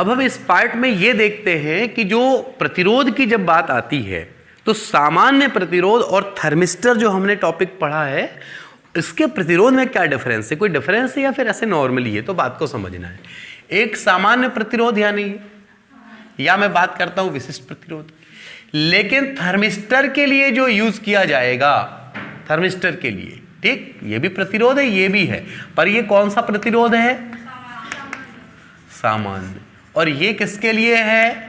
अब हम इस पार्ट में ये देखते हैं कि जो प्रतिरोध की जब बात आती है तो सामान्य प्रतिरोध और थर्मिस्टर जो हमने टॉपिक पढ़ा है इसके प्रतिरोध में क्या डिफरेंस है, कोई डिफरेंस है या फिर ऐसे नॉर्मली है, तो बात को समझना है। एक सामान्य प्रतिरोध या मैं बात करता हूं विशिष्ट प्रतिरोध, लेकिन थर्मिस्टर के लिए जो यूज किया जाएगा, थर्मिस्टर के लिए, ठीक, ये भी प्रतिरोध है ये भी है, पर ये कौन सा प्रतिरोध है, सामान्य, और ये किसके लिए है,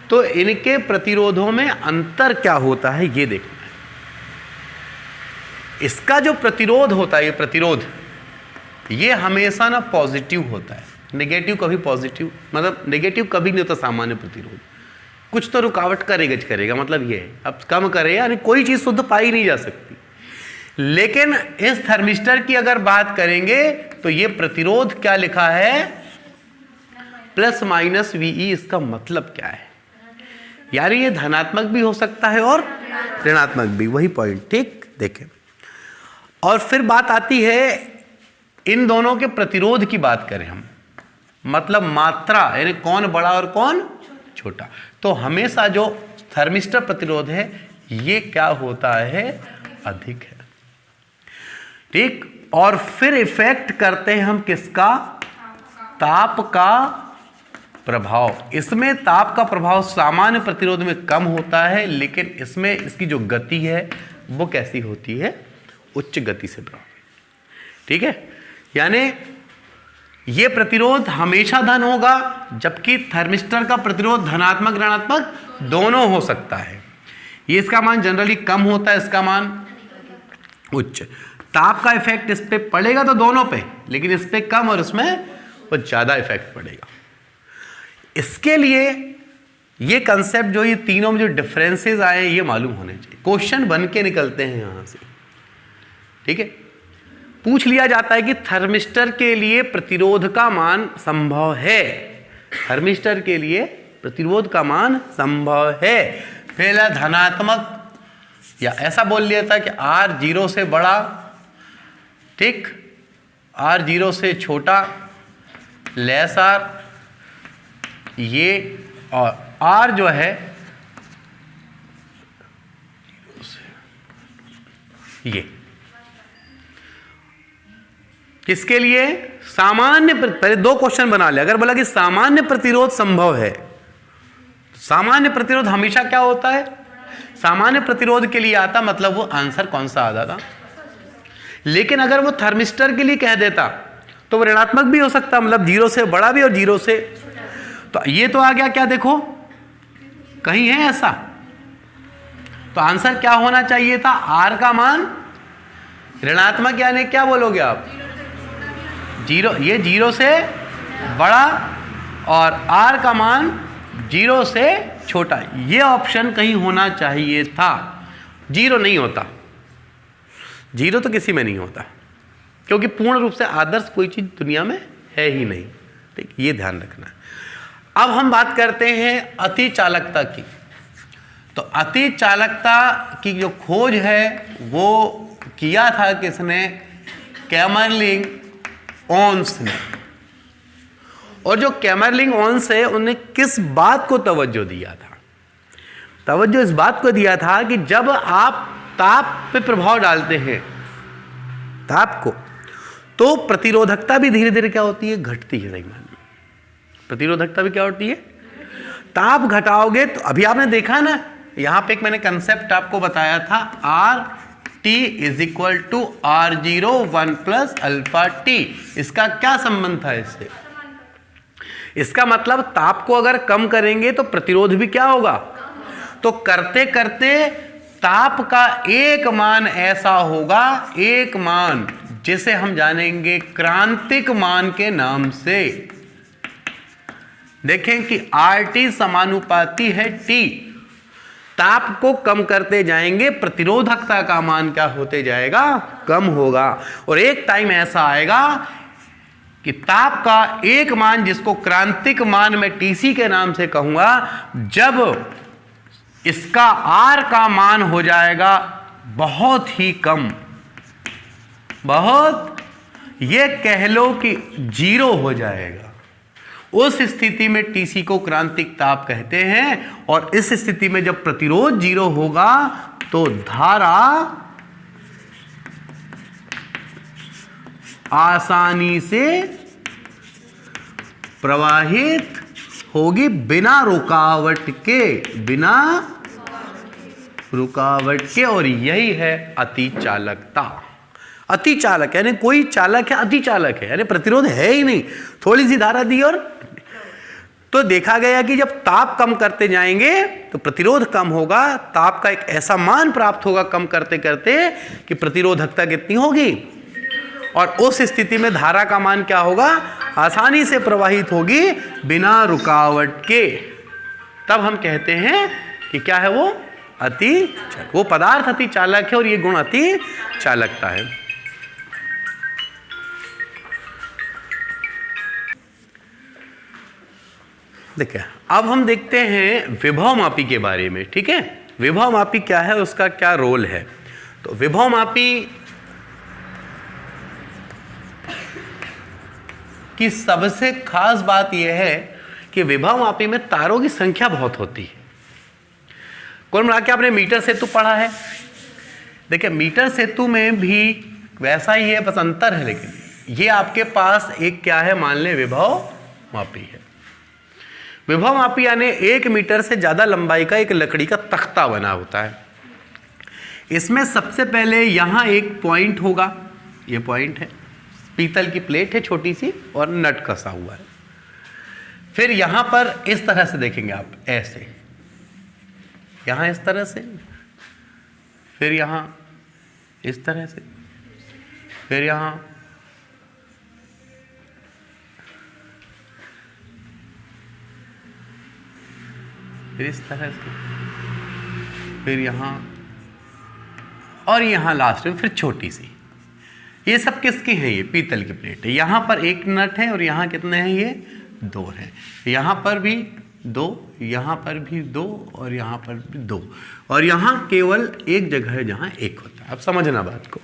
तो इनके प्रतिरोधों में अंतर क्या होता है ये देखना है। इसका जो प्रतिरोध होता है, ये प्रतिरोध ये हमेशा ना पॉजिटिव होता है, नेगेटिव कभी पॉजिटिव, मतलब नेगेटिव कभी नहीं होता सामान्य प्रतिरोध, कुछ तो रुकावट करेगा, मतलब ये है, अब कम करे यानी कोई चीज शुद्ध पाई नहीं जा सकती। लेकिन इस थर्मिस्टर की अगर बात करेंगे तो ये प्रतिरोध क्या लिखा है, प्लस माइनस VE, इसका मतलब क्या है, यानी ये धनात्मक भी हो सकता है और ऋणात्मक भी, वही पॉइंट, ठीक, देखें। और फिर बात आती है इन दोनों के प्रतिरोध की बात करें हम, मतलब मात्रा, यानी कौन बड़ा और कौन छोटा, तो हमेशा जो थर्मिस्टर प्रतिरोध है ये क्या होता है, अधिक है, ठीक। और फिर इफेक्ट करते हैं हम किसका, ताप का प्रभाव। इसमें ताप का प्रभाव सामान्य प्रतिरोध में कम होता है, लेकिन इसमें इसकी जो गति है वो कैसी होती है, उच्च गति से प्रभावित, ठीक है। यानी ये प्रतिरोध हमेशा धन होगा, जबकि थर्मिस्टर का प्रतिरोध धनात्मक ऋणात्मक दोनों हो सकता है। ये इसका मान जनरली कम होता है, इसका मान उच्च। ताप का इफेक्ट इस पे पड़ेगा तो दोनों पे, लेकिन इस पे कम और इसमें वो ज्यादा इफेक्ट पड़ेगा। इसके लिए ये कंसेप्ट जो ये तीनों में जो डिफरेंसेस आए ये मालूम होने चाहिए, क्वेश्चन बन के निकलते हैं यहां से, ठीक है। पूछ लिया जाता है कि थर्मिस्टर के लिए प्रतिरोध का मान संभव है, थर्मिस्टर के लिए प्रतिरोध का मान संभव है, पहला धनात्मक, या ऐसा बोल लिया था कि R 0 से बड़ा, ठीक, R 0 से छोटा, लेस R, ये, और R जो है ये किसके लिए, सामान्य, पहले दो क्वेश्चन बना ले। अगर बोला कि सामान्य प्रतिरोध संभव है, सामान्य प्रतिरोध हमेशा क्या होता है, सामान्य प्रतिरोध के लिए आता, मतलब वो आंसर कौन सा आता था। लेकिन अगर वो थर्मिस्टर के लिए कह देता तो वो ऋणात्मक भी हो सकता, मतलब 0 से बड़ा भी और 0 से, तो ये तो आ गया क्या, देखो कहीं है ऐसा, तो आंसर क्या होना चाहिए था, R का मान ऋणात्मक, यानी क्या बोलोगे आप, 0, ये 0 से बड़ा और R का मान 0 से छोटा, ये ऑप्शन कहीं होना चाहिए था। 0 नहीं होता, 0 तो किसी में नहीं होता, क्योंकि पूर्ण रूप से आदर्श कोई चीज दुनिया में है ही नहीं, ठीक, ये ध्यान रखना है। अब हम बात करते हैं अति चालकता की। तो अति चालकता की जो खोज है वो किया था किसने, कैमरलिंग ओन्स ने। और जो कैमरलिंग ओन्स है उन्हें किस बात को तवज्जो दिया था, तवज्जो इस बात को दिया था कि जब आप ताप पे प्रभाव डालते हैं, ताप को, तो प्रतिरोधकता भी धीरे धीरे क्या होती है, घटती है। नहीं मालूम प्रतिरोधकता भी क्या होती है, ताप घटाओगे तो अभी आपने देखा ना, यहां पे एक मैंने कंसेप्ट आपको बताया था, RT = R0 1 + αT। इसका क्या संबंध था इससे, इसका मतलब ताप को अगर कम करेंगे तो प्रतिरोध भी क्या होगा, तो करते करते ताप का एक मान ऐसा होगा, एक मान जिसे हम जानेंगे क्रांतिक मान के नाम से। देखें कि RT समानुपाती है T, ताप को कम करते जाएंगे प्रतिरोधकता का मान क्या होते जाएगा, कम होगा। और एक टाइम ऐसा आएगा कि ताप का एक मान जिसको क्रांतिक मान में TC के नाम से कहूंगा, जब इसका R का मान हो जाएगा बहुत ही कम, बहुत, ये कह लो कि 0 हो जाएगा, उस स्थिति में टीसी को क्रांतिक ताप कहते हैं। और इस स्थिति में जब प्रतिरोध 0 होगा तो धारा आसानी से प्रवाहित होगी बिना रुकावट के, और यही है अतिचालकता। अतिचालक यानी कोई चालक है, अतिचालक है यानी प्रतिरोध है ही नहीं, थोड़ी सी धारा दी और तो देखा गया कि जब ताप कम करते जाएंगे तो प्रतिरोध कम होगा, ताप का एक ऐसा मान प्राप्त होगा कम करते करते कि प्रतिरोधकता कितनी होगी, और उस स्थिति में धारा का मान क्या होगा, आसानी से प्रवाहित होगी बिना रुकावट के। तब हम कहते हैं कि क्या है वो, अतिचालक। वो पदार्थ अतिचालक है और ये गुण अतिचालकता है। देखिए अब हम देखते हैं विभवमापी के बारे में। ठीक है, विभवमापी क्या है, उसका क्या रोल है। तो विभवमापी की सबसे खास बात यह है कि विभवमापी में तारों की संख्या बहुत होती है। कुल मिला के आपने मीटर सेतु पढ़ा है। देखिए मीटर सेतु में भी वैसा ही है, बस अंतर है। लेकिन ये आपके पास एक क्या है, मान लें विभवमापी है। विभवमापी यानी 1 मीटर से ज्यादा लंबाई का एक लकड़ी का तख्ता बना होता है। इसमें सबसे पहले यहां एक पॉइंट होगा, ये पॉइंट है, पीतल की प्लेट है छोटी सी और नट कसा हुआ है। फिर यहां पर इस तरह से देखेंगे आप, ऐसे यहां इस तरह से, फिर यहां इस तरह से, फिर यहां फिर इस तरह से, फिर यहां और यहां लास्ट में फिर छोटी सी। ये सब किसकी है, ये पीतल की प्लेट है। यहां पर एक नट है और यहां कितने हैं, ये 2 हैं। यहां पर भी 2, यहां पर भी 2 और यहां पर भी 2, और यहां केवल एक जगह है जहां 1 होता है। अब समझना बात को,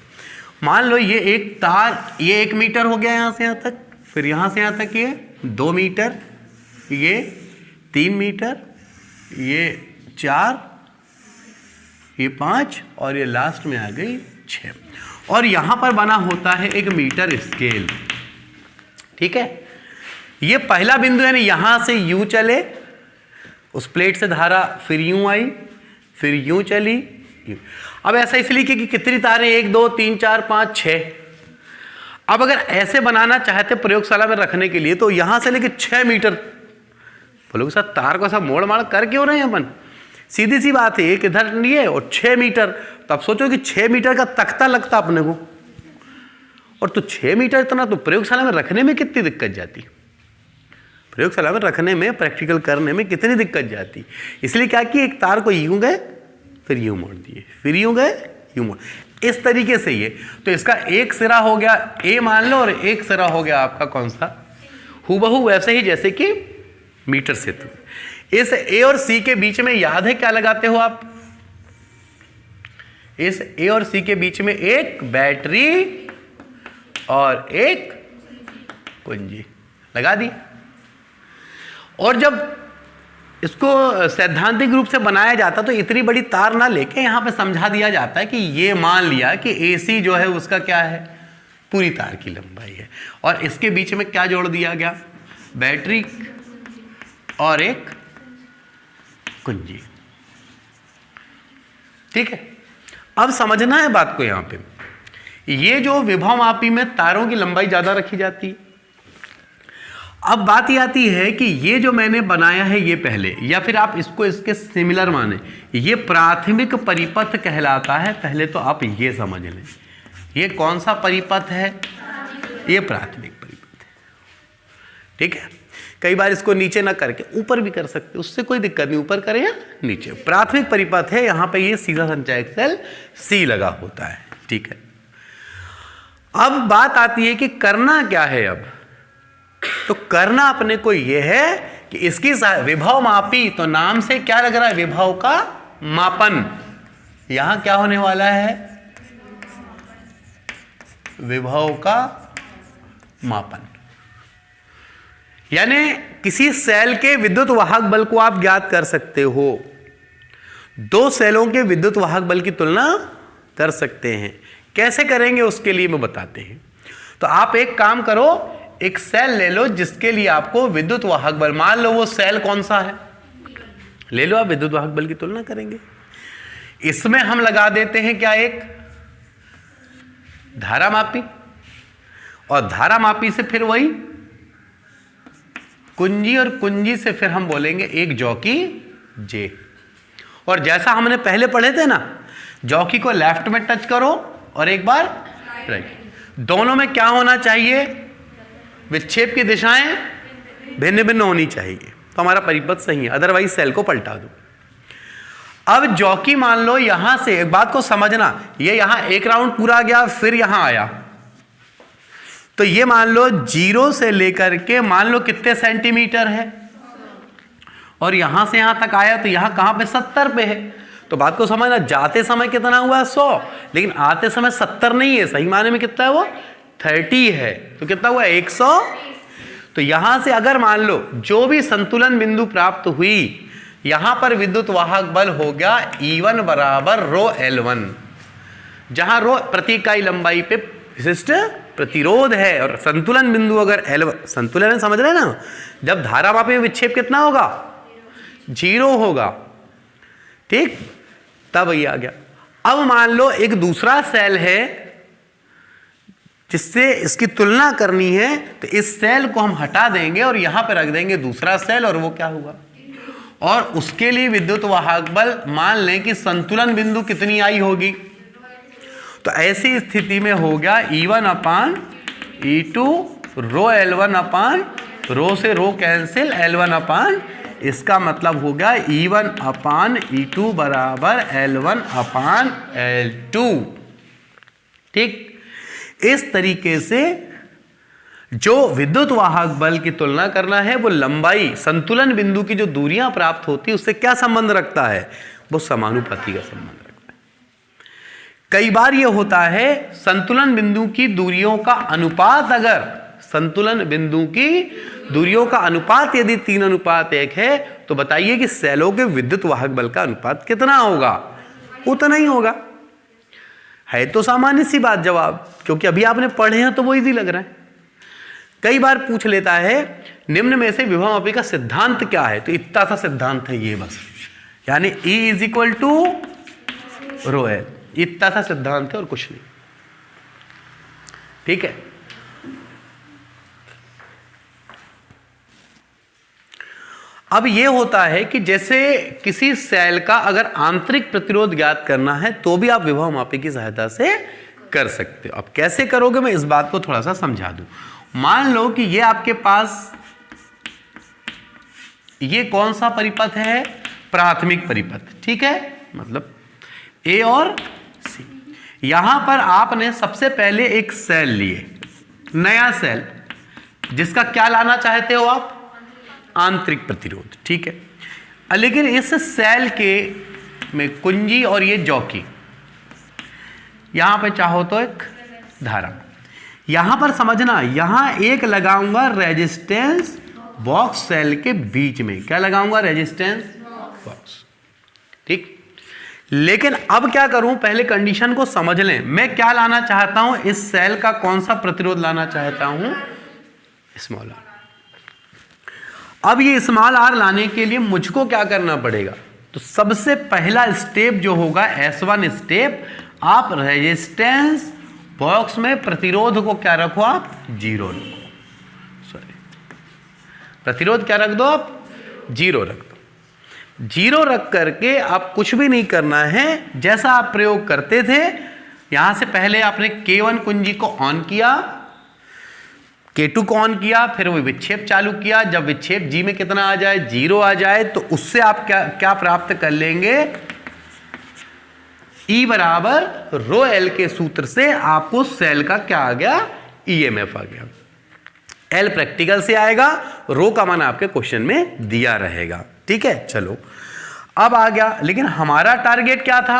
मान लो ये एक तार, ये 1 मीटर हो गया यहां से यहां तक, फिर यहां से यहां तक ये 2 मीटर, ये 3 मीटर, ये 4, ये 5 और ये लास्ट में आ गई 6। और यहां पर बना होता है एक मीटर स्केल। ठीक है, ये पहला बिंदु यानी यहां से यूं चले, उस प्लेट से धारा फिर यूं आई, फिर यूं चली। अब ऐसा इसलिए कि कितनी तारें, 1 2 3 4 5 6। अब अगर ऐसे बनाना चाहते प्रयोगशाला में रखने के लिए तो यहां से लेके 6 मीटर, बोलोगे सर तार को सब मोड़ माड़ कर क्यों रहे हैं अपन, सीधी सी बात है, एक इधर लिए और 6 मीटर। तो अब सोचो कि 6 मीटर का तख्ता लगता अपने को, और तो 6 मीटर इतना तो प्रयोगशाला में रखने में कितनी दिक्कत जाती, प्रयोगशाला में रखने में, प्रैक्टिकल करने में कितनी दिक्कत जाती। इसलिए क्या कि एक तार को यूं गए, फिर यूं मोड़ दिए, फिर यूं गए, यूं मोड़, इस तरीके से ये। तो इसका एक सिरा हो गया ए मान लो, और एक सिरा हो गया आपका कौन सा, हूबहू वैसे ही जैसे कि मीटर सेतु। इस ए और सी के बीच में याद है क्या लगाते हो आप, इस ए और सी के बीच में एक बैटरी और एक कुंजी लगा दी। और जब इसको सैद्धांतिक रूप से बनाया जाता तो इतनी बड़ी तार ना लेके यहां पे समझा दिया जाता है कि ये मान लिया कि एसी जो है उसका क्या है, पूरी तार की लंबाई है, और इसके बीच में क्या जोड़ दिया गया, बैटरी और एक कुंजी। ठीक है, अब समझना है बात को यहां पे, ये जो विभवमापी में तारों की लंबाई ज्यादा रखी जाती है। अब बात ये आती है कि ये जो मैंने बनाया है ये पहले, या फिर आप इसको इसके सिमिलर माने, ये प्राथमिक परिपथ कहलाता है। पहले तो आप ये समझ लें, ये कौन सा परिपथ है, ये प्राथमिक परिपथ है। ठीक है, कई बार इसको नीचे ना करके ऊपर भी कर सकते, उससे कोई दिक्कत नहीं, ऊपर करें या नीचे। प्राथमिक परिपथ है, यहां पे ये सीधा संचायक सेल सी लगा होता है। ठीक है, अब बात आती है कि करना क्या है। अब तो करना अपने को यह है कि इसकी विभवमापी, तो नाम से क्या लग रहा है, विभव का मापन। यहां क्या होने वाला है, विभव का मापन। यानी किसी सेल के विद्युत वाहक बल को आप ज्ञात कर सकते हो, दो सेलों के विद्युत वाहक बल की तुलना कर सकते हैं। कैसे करेंगे उसके लिए मैं बताते हैं। तो आप एक काम करो, एक सेल ले लो जिसके लिए आपको विद्युत वाहक बल, मान लो वो सेल कौन सा है, ले लो, आप विद्युत वाहक बल की तुलना करेंगे। इसमें हम लगा देते हैं क्या, एक धारा मापी, और धारा मापी से फिर वही कुंजी, और कुंजी से फिर हम बोलेंगे एक जॉकी जे। और जैसा हमने पहले पढ़े थे ना, जॉकी को लेफ्ट में टच करो और एक बार राइट, दोनों में क्या होना चाहिए, विक्षेप की दिशाएं भिन्न भिन्न होनी चाहिए, तो हमारा परिपथ सही है, अदरवाइज सेल को पलटा दो। अब जॉकी मान लो यहां से, एक बात को समझना, ये यहां एक राउंड पूरा गया फिर यहां आया, तो ये मान लो 0 से लेकर के मान लो कितने सेंटीमीटर है, और यहां से यहां तक आया, तो यहां कहां पे 70 पे है। तो बात को समझना, जाते समय कितना हुआ 100, लेकिन आते समय 70 नहीं है, सही माने में कितना है वो 30 है, तो कितना हुआ 100। तो यहां से अगर मान लो जो भी संतुलन बिंदु प्राप्त हुई, यहां पर विद्युत वाहक बल हो गया E1 बराबर रो L1, जहां रो प्रति इकाई लंबाई पे विशिष्ट प्रतिरोध है, और संतुलन बिंदु अगर L1 संतुलन है, समझ रहे हैं ना, जब धारा मापी में विक्षेप कितना होगा 0 होगा, ठीक, तब ये आ गया। अब मान लो एक दूसरा सेल है जिससे इसकी तुलना करनी है, तो इस सेल को हम हटा देंगे और यहां पर रख देंगे दूसरा सेल, और वो क्या होगा, और उसके लिए विद्युत वाहक बल मान लें कि संतुलन बिंदु कितनी आई होगी, तो ऐसी स्थिति में हो गया E1 अपान E2 रो L1 अपान रो से रो कैंसिल L1 अपान, इसका मतलब हो गया E1 अपान E2 बराबर L1 अपान L2। ठीक, इस तरीके से जो विद्युत वाहक बल की तुलना करना है, वो लंबाई संतुलन बिंदु की जो दूरियां प्राप्त होती है उससे क्या संबंध रखता है, वो समानुपाती का संबंध रखता है। कई बार ये होता है संतुलन बिंदु की दूरियों का अनुपात, अगर संतुलन बिंदु की दूरियों का अनुपात यदि 3:1 है, तो बताइए कि सेलों के विद्युत वाहक बल का अनुपात कितना होगा, उतना ही होगा। है तो सामान्य सी बात जवाब, क्योंकि अभी आपने पढ़े हैं तो वो इजी लग रहा है। कई बार पूछ लेता है निम्न में से विभवमापी का सिद्धांत क्या है, तो इतना सा सिद्धांत है ये बस, यानी E is equal to rho L, इतना सा सिद्धांत है और कुछ नहीं। ठीक है, अब ये होता है कि जैसे किसी सेल का अगर आंतरिक प्रतिरोध ज्ञात करना है तो भी आप विभवमापी की सहायता से कर सकते हो। अब कैसे करोगे मैं इस बात को थोड़ा सा समझा दूं। मान लो कि ये आपके पास ये कौन सा परिपथ है, प्राथमिक परिपथ, ठीक है, मतलब A और C। यहां पर आपने सबसे पहले एक सेल लिए, नया सेल, जिसका क्या लाना चाहते हो आप, आंतरिक प्रतिरोध, ठीक है। लेकिन इस सेल के में कुंजी और ये जॉकी, यहां पे चाहो तो एक धारा, यहां पर समझना, यहां एक लगाऊंगा रेजिस्टेंस बॉक्स सेल के बीच में, क्या लगाऊंगा, रेजिस्टेंस बॉक्स, ठीक। लेकिन अब क्या करूं, पहले कंडीशन को समझ लें, मैं क्या लाना चाहता हूं, इस सेल का कौन सा प्रतिरोध लाना चाहता हूं, स्मॉल आर। अब ये स्मॉल आर लाने के लिए मुझको क्या करना पड़ेगा, तो सबसे पहला स्टेप जो होगा S1 स्टेप, आप रेजिस्टेंस बॉक्स में प्रतिरोध को क्या रखो, आप 0 रखो, सॉरी प्रतिरोध क्या रख दो, आप 0 रख दो। 0 रख करके आप कुछ भी नहीं करना है, जैसा आप प्रयोग करते थे, यहां से पहले आपने K1 कुंजी को ऑन किया, K2 को ऑन किया, फिर वो विक्षेप चालू किया। जब विक्षेप G में कितना आ जाए, 0 आ जाए, तो उससे आप क्या प्राप्त कर लेंगे, E बराबर रो L के सूत्र से आपको सेल का क्या आ गया, EMF आ गया। L प्रैक्टिकल से आएगा, रो का मान आपके क्वेश्चन में दिया रहेगा, ठीक है। चलो अब आ गया, लेकिन हमारा टारगेट क्या था,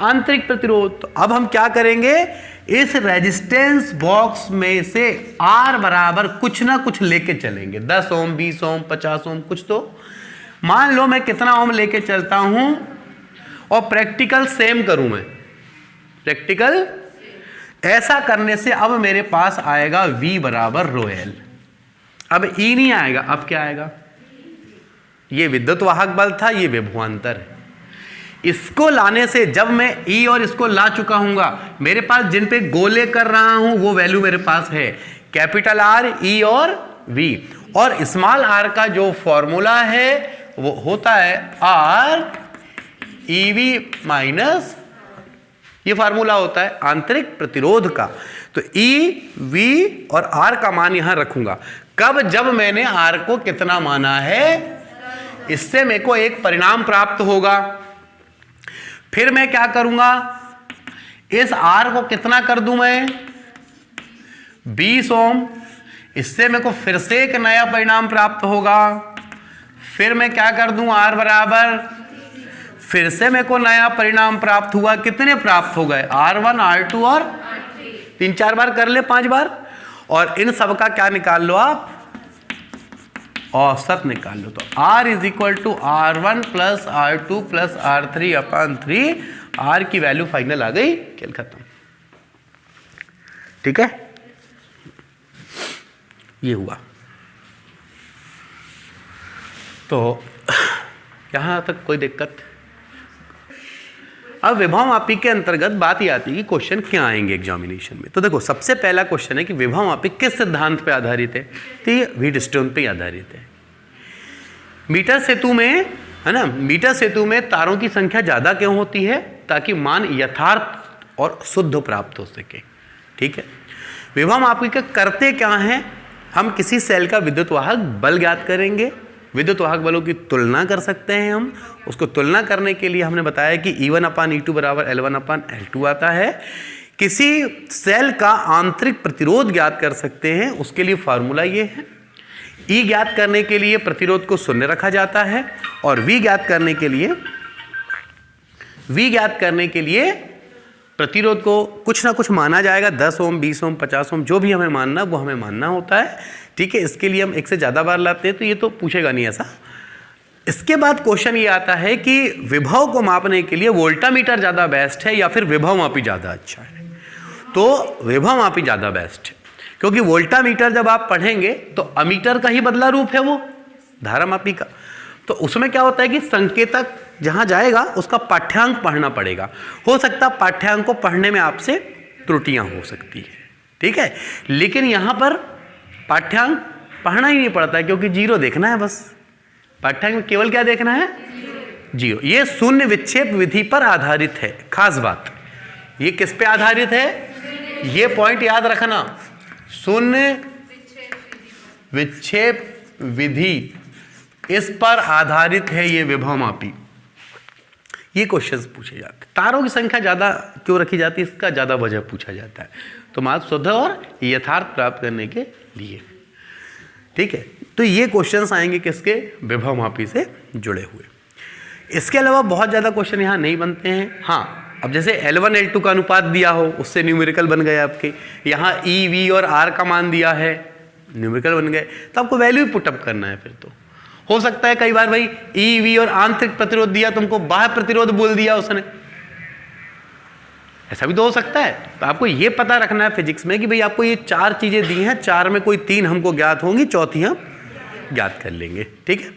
आंतरिक प्रतिरोध। तो अब हम क्या करेंगे इस रेजिस्टेंस बॉक्स में से R बराबर कुछ ना कुछ लेके चलेंगे, 10 ओम, 20 ओम, 50 ओम, कुछ तो। मान लो मैं कितना ओम लेके चलता हूं और प्रैक्टिकल सेम करूं मैं, प्रैक्टिकल ऐसा करने से अब मेरे पास आएगा V बराबर रो एल। अब E नहीं आएगा, अब क्या आएगा? ये विद्युत वाहक बल था, ये विभवांतर है। इसको लाने से जब मैं E और इसको ला चुका हूंगा, मेरे पास जिन पे गोले कर रहा हूं वो वैल्यू मेरे पास है, कैपिटल R, E और V। और स्मॉल r का जो फॉर्मूला है वो होता है R EV माइनस, ये फार्मूला होता है आंतरिक प्रतिरोध का। तो E, V और R का मान यहां रखूंगा। कब? जब मैंने R को कितना माना है, इससे मेरे को एक परिणाम प्राप्त होगा। फिर मैं क्या करूंगा, इस R को कितना कर दूं मैं, 20 ओम, इससे मेरे को फिर से एक नया परिणाम प्राप्त होगा। फिर मैं क्या कर दूं, R बराबर, फिर से मेरे को नया परिणाम प्राप्त हुआ। कितने प्राप्त हो गए, R1, R2 और 3-4 बार कर ले, 5 बार। और इन सब का क्या निकाल लो आप, औसत निकाल लो। तो R is equal to R1 plus R2 plus R3 upon 3। R की वैल्यू फाइनल आ गई, खेल खत्म। ठीक है, ये हुआ। तो यहां तक कोई दिक्कत? अब विभव मापी के अंतर्गत बात ये आती है कि क्वेश्चन क्या आएंगे एग्जामिनेशन में। तो देखो, सबसे पहला क्वेश्चन है कि विभव मापी किस सिद्धांत पे आधारित है? तो ये व्हीटस्टोन पे आधारित है। मीटर सेतु में, है ना, मीटर सेतु में तारों की संख्या ज्यादा क्यों होती है? ताकि मान यथार्थ और शुद्ध प्राप्त हो सके। ठीक है, विभव मापी के करते क्या हैं? हम किसी सेल का विद्युत वाहक बल ज्ञात करेंगे, विद्युत वाहक बलों की तुलना कर सकते हैं हम। उसको तुलना करने के लिए हमने बताया कि E1/E2 बराबर L1/L2 आता है। किसी सेल का आंतरिक प्रतिरोध ज्ञात कर सकते हैं, उसके लिए फार्मूला ये है। E ज्ञात करने के लिए प्रतिरोध को शून्य रखा जाता है और V ज्ञात करने के लिए प्रतिरोध को कुछ ना कुछ माना जाएगा, 10 ओम, 20 ओम, 50 ओम, जो भी हमें मानना वो हमें मानना होता है। ठीक है, इसके लिए हम एक से ज़्यादा बार लाते हैं तो ये तो पूछेगा नहीं ऐसा। इसके बाद क्वेश्चन ये आता है कि विभव को मापने के लिए वोल्टामीटर ज़्यादा बेस्ट है या फिर विभव मापी ज़्यादा अच्छा है? तो विभव मापी ज़्यादा बेस्ट है, क्योंकि वोल्टामीटर जब आप पढ़ेंगे तो अमीटर का ही बदला रूप है वो धारा मापी का। तो उसमें क्या होता है कि संकेतक जहां जाएगा उसका पाठ्यांक पढ़ना पड़ेगा। हो सकता है पाठ्यांक को पढ़ने में आपसे त्रुटियां हो सकती है। ठीक है, लेकिन यहां पर पाठ्यांक पढ़ना ही नहीं पड़ता है, क्योंकि जीरो देखना है बस। पाठ्यांक में केवल क्या देखना है, जीरो। ये शून्य विक्षेप विधि पर आधारित है। खास बात, ये किस पे आधारित है, ये पॉइंट याद रखना। शून्य विक्षेप विधि, इस पर आधारित है ये विभव मापी। ये क्वेश्चंस पूछे जाते हैं। तारों की संख्या ज्यादा क्यों रखी जाती है, इसका ज्यादा वजह पूछा जाता है, तो मात्र शुद्ध और यथार्थ प्राप्त करने के लिए। ठीक है, तो ये क्वेश्चंस आएंगे किसके, विभव मापी से जुड़े हुए। इसके अलावा बहुत ज्यादा क्वेश्चन यहाँ नहीं बनते हैं। हाँ, अब जैसे L1 L2 का अनुपात दिया हो, उससे न्यूमेरिकल बन गए आपके। यहाँ E V और R का मान दिया है, न्यूमेरिकल बन गए। तो आपको वैल्यू पुटअप करना है। फिर तो हो सकता है कई बार भाई E V और आंतरिक प्रतिरोध दिया, तुमको बाह्य प्रतिरोध बोल दिया उसने, ऐसा भी तो हो सकता है। तो आपको ये पता रखना है फिजिक्स में कि भाई आपको ये 4 चीजें दी हैं, 4 में कोई 3 हमको ज्ञात होंगी, चौथी हम ज्ञात कर लेंगे। ठीक है।